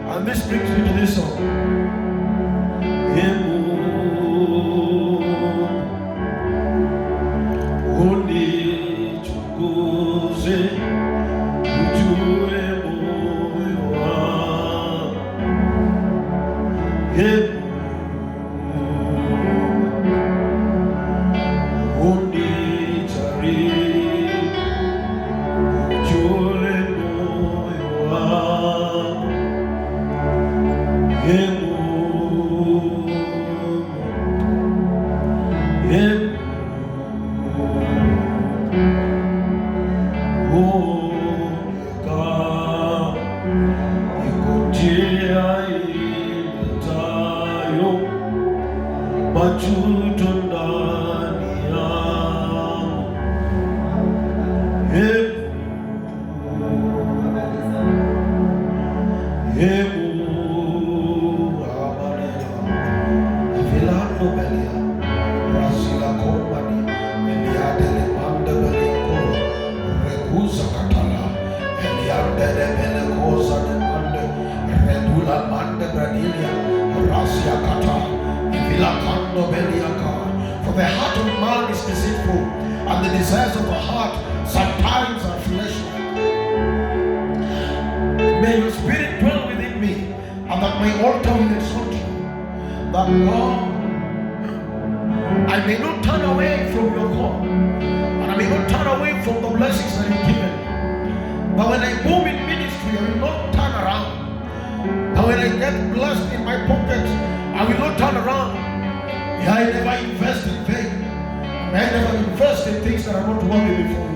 And this brings me to this song. Unichunguze ujue moyo wangu. Majuto ndani yangu. Vilano belia, rasila komani, eliadele manda belia koro, rekuza katala, eliadele bele koza de mande, redula mande bradilia, rasia katala, vilakando belia kara. For the heart of man is deceitful, and the desires of the heart sometimes are fleshly. May your spirit dwell within me, and that my altar will exalt you. That Lord, I may not turn away from your call, and I may not turn away from the blessings that you've given. But when I move in ministry, I will not turn around. But when I get blessed in my pockets, I will not turn around. I never invest in vain. I never invest in things that are not worthy before you.